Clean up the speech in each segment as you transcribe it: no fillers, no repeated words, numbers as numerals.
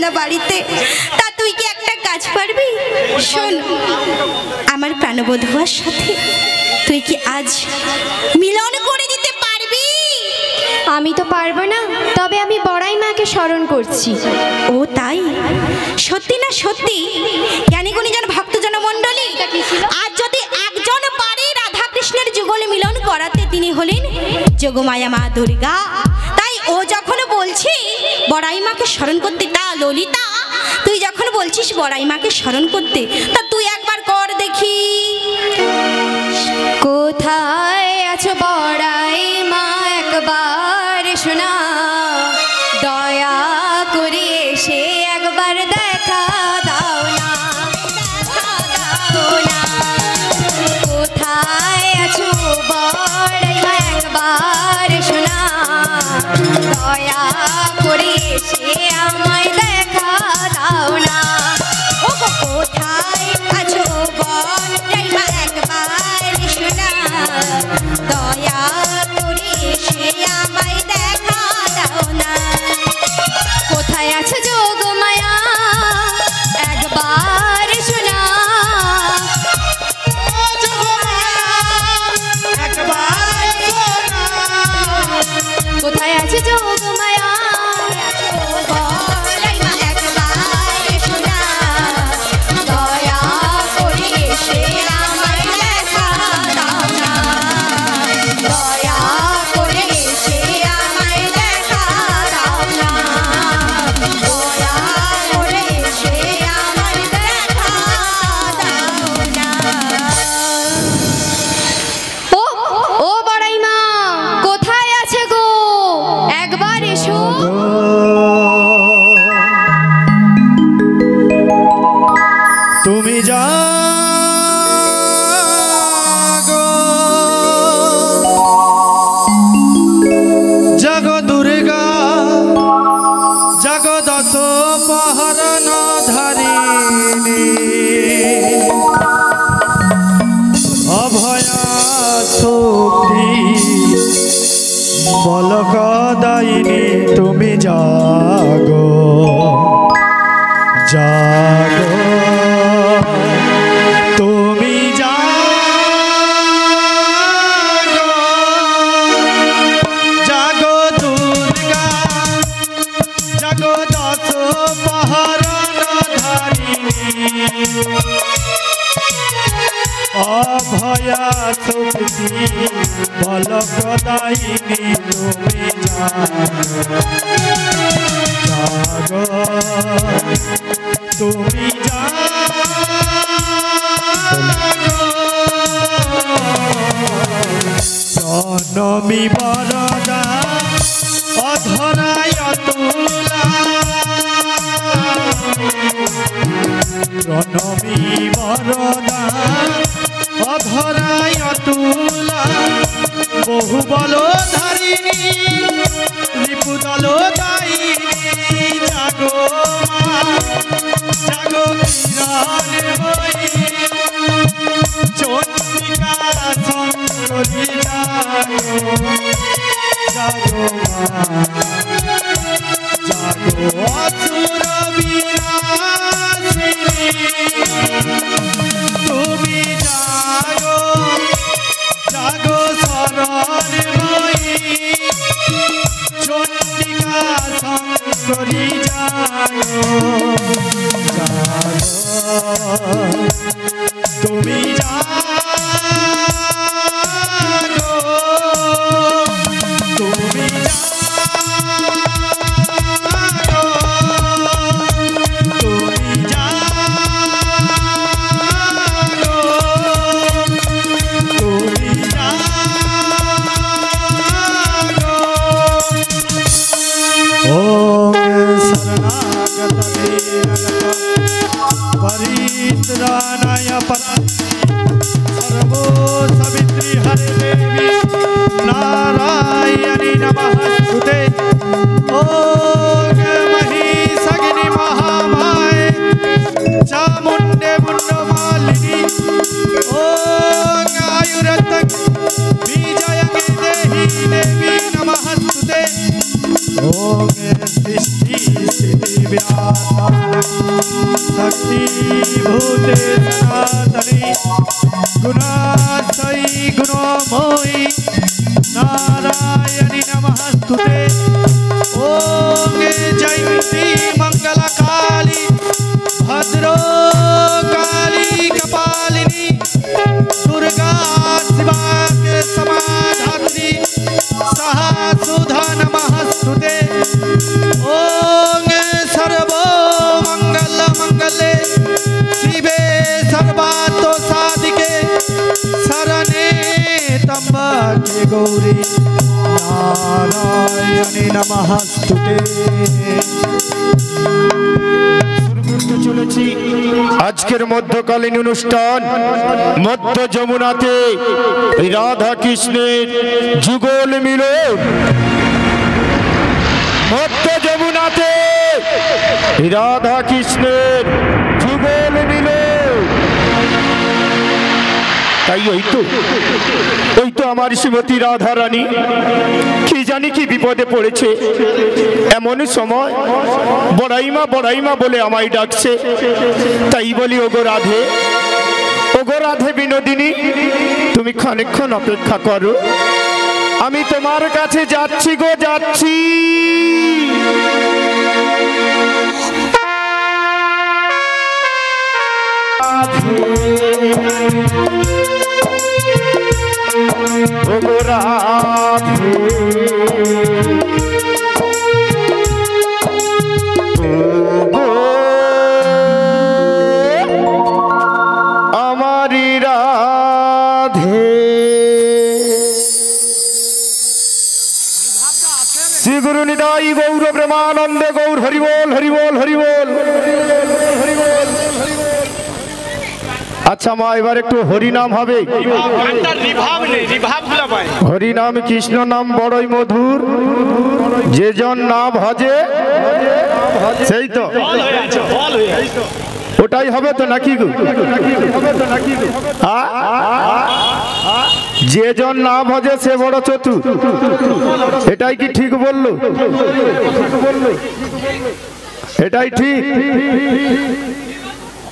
না বাড়িতে, তা তুই কি একটা কাজ পারবি? শোন, আমার প্রাণবধূর সাথে তুই কি আজ মিলন করে দিতে পারবি? আমি তো পারবো না, তবে আমি বড়াই মাকে স্মরণ করছি। ও তাই? সত্যি না সত্যি? জ্ঞানী গুণীজন ভক্তজন মণ্ডলী, আজ যদি একজন পারে রাধা কৃষ্ণের যুগল মিলন করাতে, তিনি হলেন যোগমায়া মা দুর্গা। তাই ও যখন বলছি বড়াই মাকে স্মরণ করতে, তা ললিতা তুই যখন বলছিস বড়াই মাকে স্মরণ করতে, তা তুই একবার কর দেখি। কোথায় আছো বড়াই মা, একবার শোনা, দয়া করে এসে একবার দেখা দাও না, দেখা দাও না। কোথায় আছো বড়াই মা, একবার শোনা, দয়া করে এসে আমায় দেখা দাও না। ও কোথায় আছো বড়াই মা, একবার শোনা, দয়া করে এসে আমায় দেখা দাও না। কোথায় আছে যোগমায়া, একবার শোনা, কোথায় আছে যোগমায়া, বড়াই মা একবার শোনা, দয়া করে এসে আমায় দেখা দাও না, দয়া করে এসে আমায় দেখা দাও না, দয়া করে এসে আমায় দেখা দাও না। ও ও বড়াই মা, কোথায় আছে গো, একবার এসো। তুমি জাগো জাগো দুর্গা, জাগো দশ পাহরণ ধারিণী, অভয়া শক্তি বলক দায়িনী, তুমি জাগো জাগো, তুমি জাগো জাগো দুর্গা, জাগো দশ পাহরণ ধারিণী, অভয়া শক্তি বলক দায়িনী, তুমি জাগো, তুমি জাগো, জনমী বরদা অধরায় তুলা, জনমী বরদা অধরায় তুলা, বহু বল ধারিণী, রিপুদল দায়িনী, জাগো মা, জাগো কিরণময়ী, চন্ডিকা শঙ্করী, জাগো মা, জাগো অসুর বিনাশিনী, তুমি জাগো জাগো শরণময়ী, চন্ডিকা শঙ্করী, জাগো জাগো, তুমি জাগো, তুমি জাগো, তুমি জাগো, তুমি জাগো। ওম শরণাগত ধীরগত परित्राणाय सर्वो सवित्री हरे देवी नारायणी नमस्तुते। ओम महिषगिनी महामाये चामुंडे मुंडमालिनी ओम आयुरतक विजयंगे देहि देवी नमस्तुते। ओम सृष्टि स्थिति विराट भक्ति भूते सनातनी गुणाश्रयी गुणोमयी नारायणी नमस्तुते। ओम जयंती मंगला काली भद्रो काली कपालिनी दुर्गा शिवा के समाधात्री सहा सुधा नमस्तुते। ओम सर्वो मंगल मंगले शिवे सर्वातो साधिके शरणे त्र्यंबके गौरी नारायणी नमस्तुते। আজকের মধ্যকালীন অনুষ্ঠান মধ্য যমুনাতে রাধা কৃষ্ণের যুগল মিলন। মধ্য যমুনাতে রাধা কৃষ্ণের যুগল মিলন। তাই ওই তো আমার শ্রীমতী রাধা রানী কি জানি কি বিপদে পড়েছে। এমন সময় বড়াইমা বড়াইমা বলে আমায় ডাকছে। তাই বলি ওগো রাধে বিনোদিনী, তুমি খানিকক্ষণ অপেক্ষা করো, আমি তোমার কাছে যাচ্ছি গো, যাচ্ছি। ওগো রাধে আমারি রাধে। শ্রী গুরু নিতাই গৌর প্রেমানন্দে গৌর হরিবোল হরিবোল হরিবোল হরিবোল। আচ্ছা মা, এবার একটু হরিনাম হবে। হরিনাম কৃষ্ণ নাম বড়ই মধুর, যে জন না ভজে সেই তো ওটাই হবে তো নাকি গো? যে জন না ভজে সে বড় চতুর, এটাই কি ঠিক বললো? এটাই ঠিক।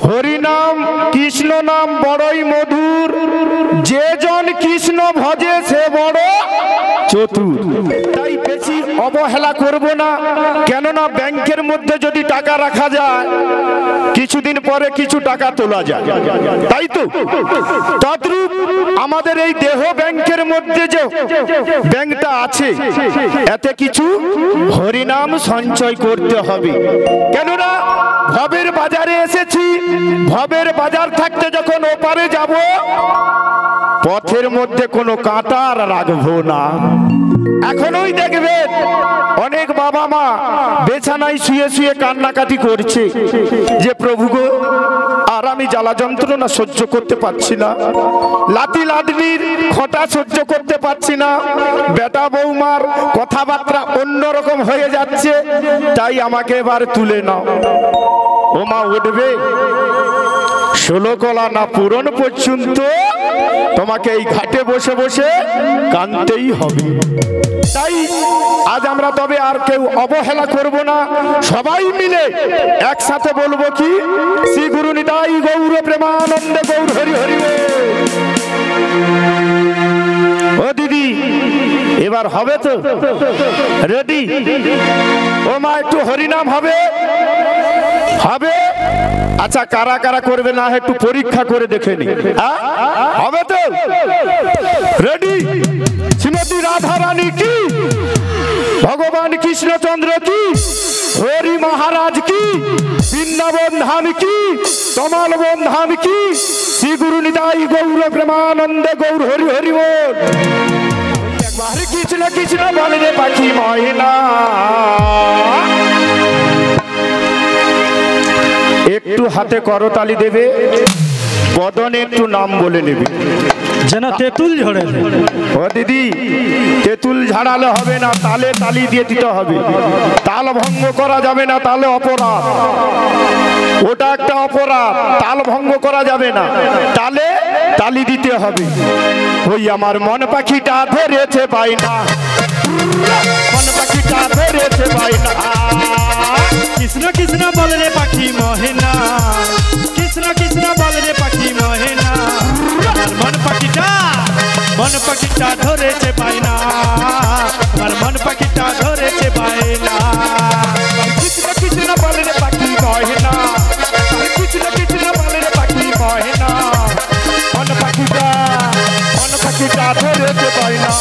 হরিনাম কৃষ্ণ নাম বড়ই মধুর, যে জন কৃষ্ণ ভজে সে বড় চতুর। তাই বেশি অবহেলা করব না, কেননা ব্যাংকের মধ্যে যদি টাকা রাখা যায় কিছুদিন পরে কিছু টাকা তোলা যায়, তাই তো তদ্রূপ আমাদের এই দেহ ব্যাংকের মধ্যে যে ব্যাংকটা আছে এতে কিছু হরিনাম সঞ্চয় করতে হবে। কেননা ভবের বাজারে এসেছি, ভবের বাজার থাকতে যখন ওপারে যাব পথের মধ্যে কোনো কাঁটা আর রাখবো না। এখনোই দেখবেন অনেক বাবা মা বিছানায় শুয়ে শুয়ে কান্নাকাটি করছে যে প্রভু গো, আর আমি জ্বালা যন্ত্রণা সহ্য করতে পারছি না, লাতি লাদনির খটা সহ্য করতে পারছি না, বেটা বৌমার কথাবার্তা অন্যরকম হয়ে যাচ্ছে, তাই আমাকে এবার তুলে নাও। ও মা উঠবে, 16 কলা না পূরণ পর্যন্ত তোমাকে এই ঘাটে বসে বসে কাঁদতেই হবে। তাই আজ আমরা তবে আর কেউ অবহেলা করব না, সবাই মিলে একসাথে বলবো কি, শ্রী গুরু নিতাই গৌর প্রেমানন্দে গৌর হরি হরি। ও দিদি এবার হবে তো? রেডি? ও মা একটু হরিনাম হবে? হবে? আচ্ছা কারা কারা করবে না একটু পরীক্ষা করে দেখে নি। হবে তো? রেডি? শ্রীমতী রাধা রানী কি, ভগবান কৃষ্ণচন্দ্র কি, হরি মহারাজ কি, বৃন্দাবন ধাম কি, তমাল বন্ধাম কি, শ্রী গুরু নিতাই গৌর প্রেমানন্দে গৌর হরি হরি বল। একবার কৃষ্ণ কৃষ্ণ বলে রে পাখি ময়না, একটু হাতে করতালি দেবে, বদনে একটু নাম বলে নেবে, যেন তেঁতুল ঝরে। ও দিদি তেঁতুল ঝাড়ালে হবে না, তালে তালি দিয়ে দিতে হবে। তাল ভঙ্গ করা যাবে না, তালে অপরাধ, ওটা একটা অপরাধ। তাল ভঙ্গ করা যাবে না, তালে তালি দিতে হবে। ওই আমার মন পাখিটা ধরেছে বাইনা, মন পাখিটা ধরেছে বাইনা, কৃষ্ণ কৃষ্ণ বলে রে পাখি মহেনা, মন পাখিটা ধরেছে বাইনা, আমার মন পাখিটা ধরেছে বাইনা। কৃষ্ণ কৃষ্ণ বলে রে পাখি মহেনা, কৃষ্ণ কৃষ্ণ বলে রে পাখি মহেনা, মন পাখিটা ধরেছে বাইনা, মন পাখিটা ধরেছে বাইনা।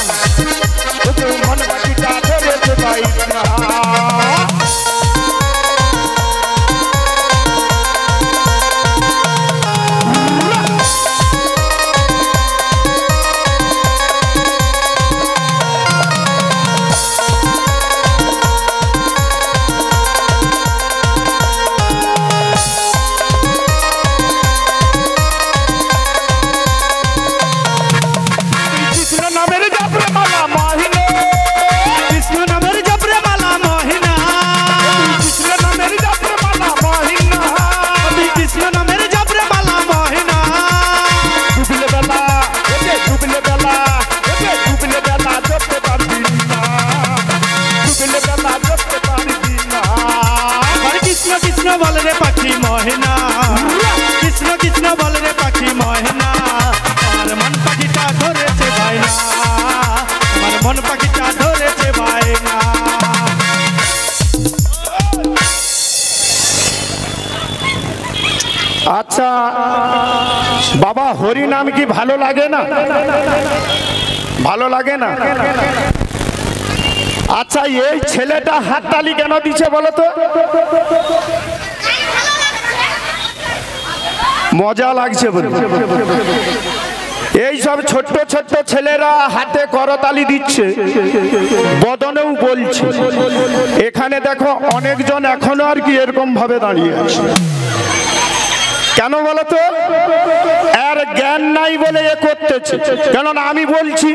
বল রে পাখি মহেনা, কৃষ্ণ কৃষ্ণ বল রে পাখি মহেনা, আমার মন পাখিটা ধরেছে বাইনা, আমার মন পাখিটা ধরেছে বাইনা। আচ্ছা বাবা, হরি নাম কি ভালো লাগে না? ভালো লাগে না? আচ্ছা এই ছেলেটা হাততালি কেন দিচ্ছে বলো তো? মজা লাগছে বলে। এই সব ছোট্ট ছোট্ট ছেলেরা হাতে করতালি দিচ্ছে, বদনেও বলছে। এখানে দেখো অনেকজন এখনো আর কি এরকম ভাবে দাঁড়িয়ে আছে। কেন বলতো? এর জ্ঞান নাই বলে এ করতেছে। কেননা আমি বলছি,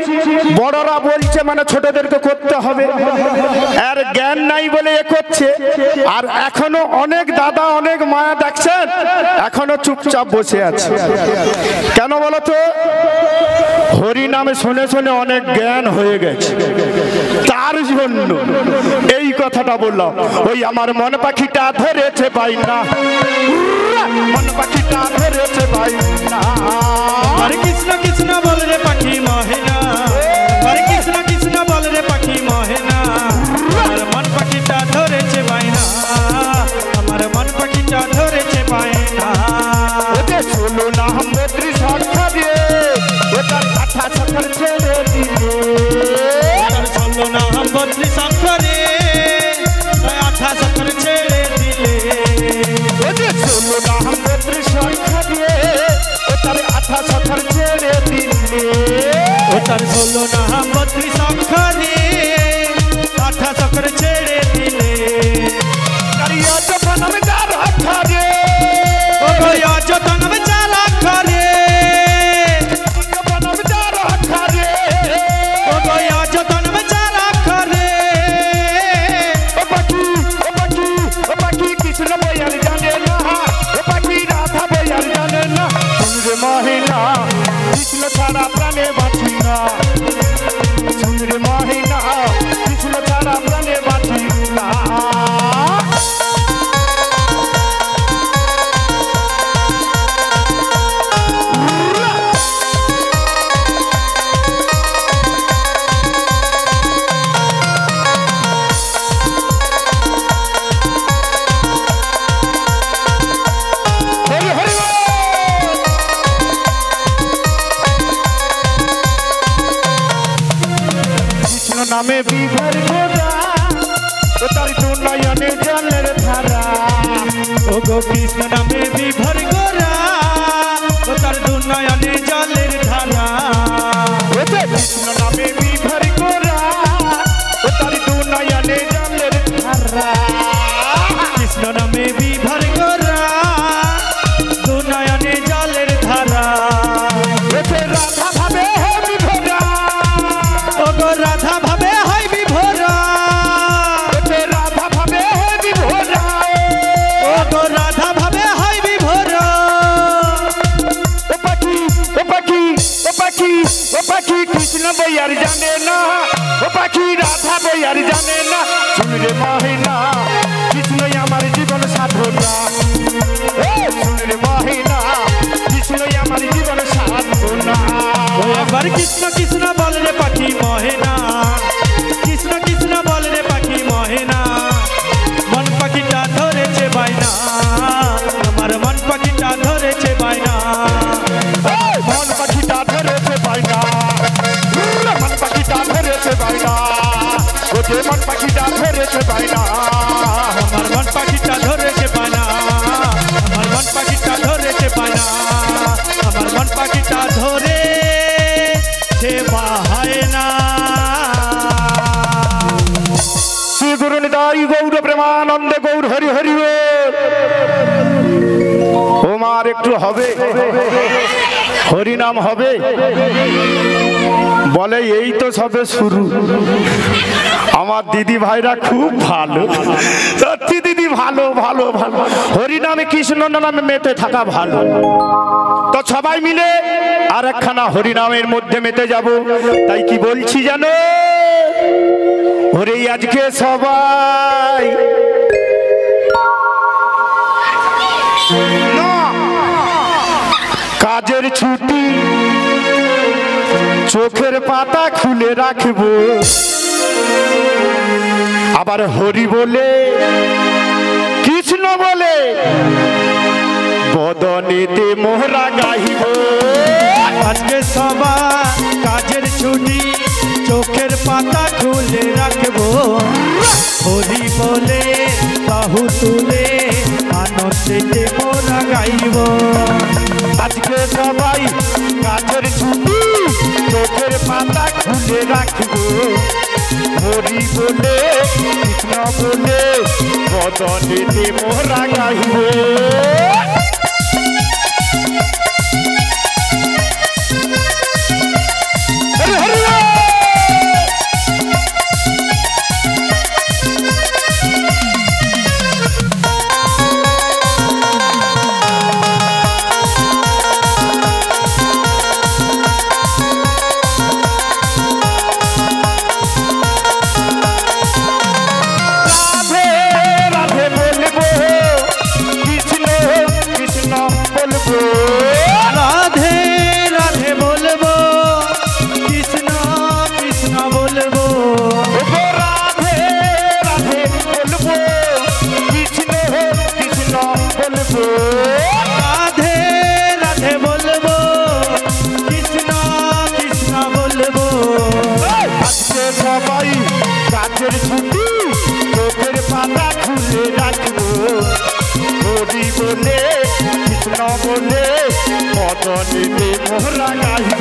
বড়রা বলছে মানে ছোটদেরকে করতে হবে। এর জ্ঞান নাই বলে এ করছে। আর এখনো অনেক দাদা অনেক মায়া দেখছেন এখনো চুপচাপ বসে আছে। কেন বলতো? হরি নামে শুনে শুনে অনেক জ্ঞান হয়ে গেছে, তার জন্য এই কথাটা বললাম। ওই আমার মন পাখিটা ধরেছে বাইনা, মন পাখিটা ধরেছে বাইনা। হরে কৃষ্ণ কৃষ্ণ বল রে পাখি মহেনা, হরে কৃষ্ণ কৃষ্ণ বল রে পাখি মহেনা, আমার মন পাখিটা ধরেছে বাইনা, আমার মন পাখিটা ধরেছে বাইনা। ওতে শোনো না মৈত্রী সরকার রে, ওটার কথা সরকার ছেড়ে দিলে, ওটার চলো না মৈত্রী সরকার রে, আঠা সরকার ছেড়ে দিলে। ওতে শোনো না মৈত্রী সরকার রে, ওটার আঠা সরকার ছেড়ে দিলে, ওটার চলো না মৈত্রী সরকার রে, আঠা সরকার ছেড়ে দিলে। কারিয়া যখন আমি তার হাত রে, ও গয়া যতন বেচারা করে, যখন আমি তার হাত রে, ও গয়া যতন বেচারা করে। ও পাখি ও পাখি ও পাখি কৃষ্ণ বয়ার জানে না, ও পাখি রাধা বয়ার জানে না। শুন রে মহিনা কৃষ্ণ ছাড়া প্রাণে বাঁচি না, শুন রে মহিনা কৃষ্ণ ছাড়া প্রাণে বাঁচি না। হরি হরি বল। কৃষ্ণ নামে বিভর গোরা, ও তার দুনয়নে জলের ধারা, ও গো কৃষ্ণ নামে বিভর গোরা, ও তার দুনয়নে জলের ধারা। ওতে কৃষ্ণ নামে বিভর গোরা, ও তার দুনয়নে জলের ধারা। কৃষ্ণ নামে বিভর গোরা, দুনয়নে জলের ধারা। ওতে রাধা ভাবে হে বিভোরা, ও গো রাধা ভাবে হয় বিভোরা, ওতে রাধা ভাবে হে বিভোরা, ও গো রাধা ভাবে হয় বিভোরা। ও পাখি ও পাখি ও পাখি ও পাখি কৃষ্ণ বৈয়ার জানে না, ও পাখি রাধা বৈয়ার জানে না। শুন রে মহিনা কৃষ্ণই আমার জীবন সাধনা, শুন রে মহিনা কৃষ্ণই আমার জীবন সাধনা। ও একবার কৃষ্ণ কৃষ্ণ একটু হবে, হরিনাম হবে। বলে এই তো সবে শুরু। আমার দিদি ভাইরা খুব ভালো, সত্যি দিদি ভালো ভালো ভালো। হরিনামে কৃষ্ণ নামে মেতে থাকা ভালো। তো সবাই মিলে আর একখানা হরিনামের মধ্যে মেতে যাব। তাই কি বলছি জানো, ওরে আজকে সবাই কাজের ছুটি, চোখের পাতা খুলে রাখবো, আবার হরি বলে কৃষ্ণ বলে বদনেতে মোহরা গাইব। আজকে সবাই কাজের ছুটি, চোখের পাতা খুলে রাখবো, হরি বলে বাহু তুলে আনন্দেতে মোরা গাইব। আজকে সবাই কাজের ছুটি, চোখের পাতা খুলে রাখবো, হরি বলে কৃষ্ণ বলে বদনেতে মোহরা গাইব। রাধে রাধে বলবো, কৃষ্ণ কৃষ্ণ বলবো, রাধে রাধে বলবো, কৃষ্ণ কৃষ্ণ বলবো, রাধে রাধে বলবো, কৃষ্ণ কৃষ্ণ বলবো। আজকে সবাই কাজের ছুটি, চোখের পাতা খুলে রাখবো, হরি বলে কৃষ্ণ বলে বদনেতে মোহরা গাইব।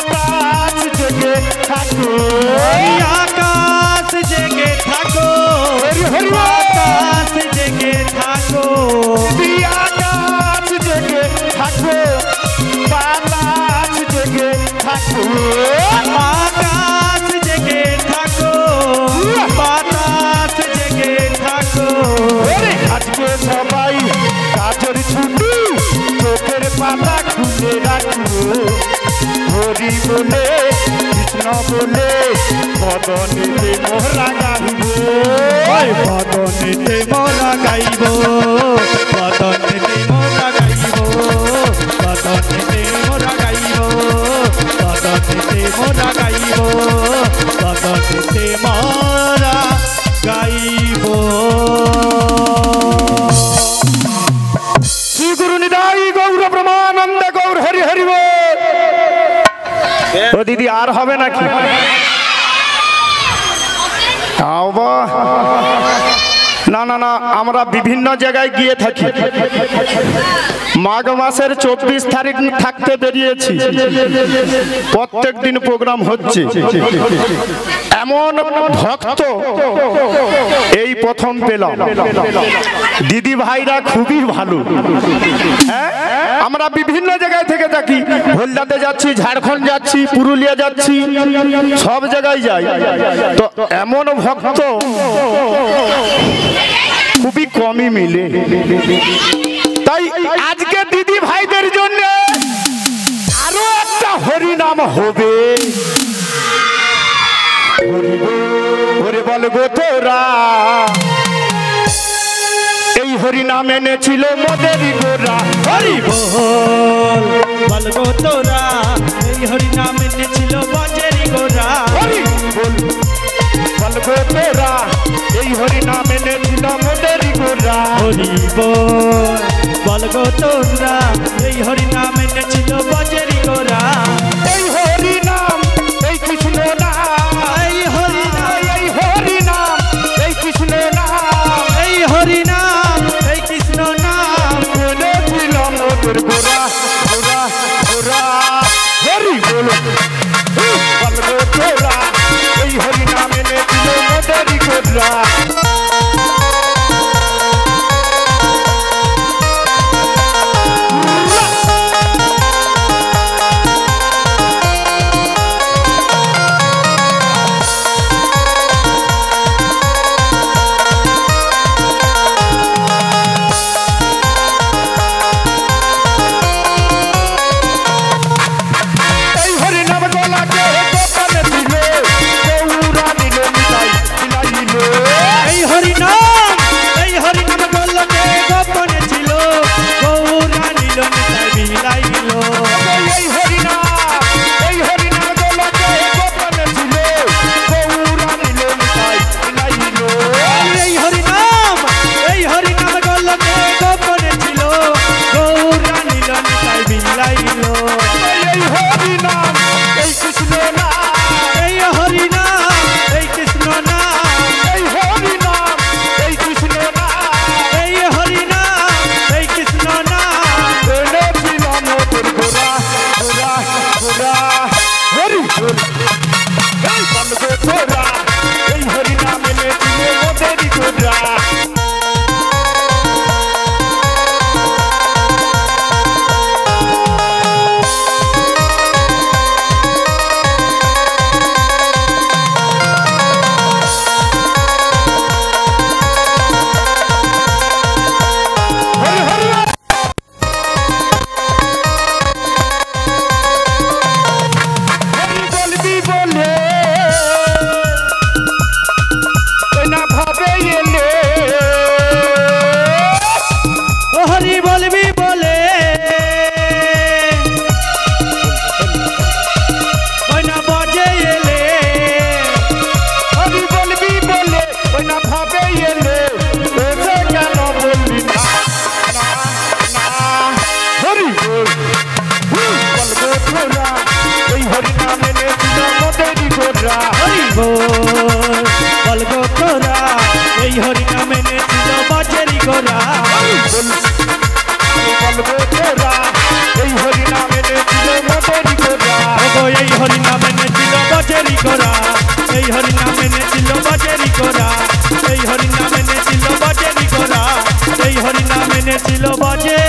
আকাশ জেগে থাকো, আকাশ জেগে থাকো, আকাশ জেগে থাকো, বাতাস জেগে থাকো, আকাশ জেগে থাকো, বাতাস জেগে থাকো। আজকে সবাই কাজের ছুটি, চোখের পাতা খুলে রাখবো, হরি বলে কৃষ্ণ বলে বদনেতে মোহরা গাইব। বদনেতে মোরা গাইব, বদনেতে মোরা গাইব, বদনেতে মোরা গাইব, বদনেতে মোরা গাইব, বদনেতে মোরা গাইব। শ্রী গুরু নিতাই গৌর ব্রহ্মানন্দ গৌর হরি হরি বল। ও দিদি আর হবে নাকি? না না না, আমরা বিভিন্ন জায়গায় গিয়ে থাকি। মাঘ মাসের 24 তারিখ থাকতে বেরিয়েছি, প্রত্যেক দিন প্রোগ্রাম হচ্ছে। এমন ভক্ত এই প্রথম পেলাম। দিদি ভাইরা খুবই ভালো। হ্যাঁ, আমরা বিভিন্ন জায়গায় থেকে থাকি, হলদাতে যাচ্ছি, ঝাড়খণ্ড যাচ্ছি, পুরুলিয়া যাচ্ছি, সব জায়গায় যাই। তো এমন ভক্ত খুবই কমই মিলে। তাই আজকে দিদি ভাইদের জন্য আরো একটা হরিনাম হবে। হরি বল গো তোরা, এই হরিনাম এনেছিল মোদেরই গোরা। হরি বল গো তোরা, এই হরি নাম এনেছিল বজেরি গোরা। হরি বল গো তোরা, এই হরিনাম এনেছিল মোদেরই গোরা। হরি বল বল গো তোমরা এই হরি নাম এনেছিল বজেরি গোরা এই হরি নাম এই কৃষ্ণ নাম এই হরি নাম এই হরি নাম এই কৃষ্ণ নাম এই হরি নাম এই কৃষ্ণ নাম এনেছিলাম মোদের গোরা গোরা গোরা হরি বল বল গো তোরা এই হরি নাম এনেছিল মোদেরই গোরা বল গো তোরা এই হরি নাম এনেছিল বজেরি গোরা বল গো তোরা এই হরি নাম এনেছিল মোদেরই গোরা এই হরি নাম এনেছিল বজেরি গোরা এই হরি নাম এনেছিল বজেরি গোরা এই হরি নাম এনেছিল বজেরি গোরা এই হরি নাম এনেছিল বজে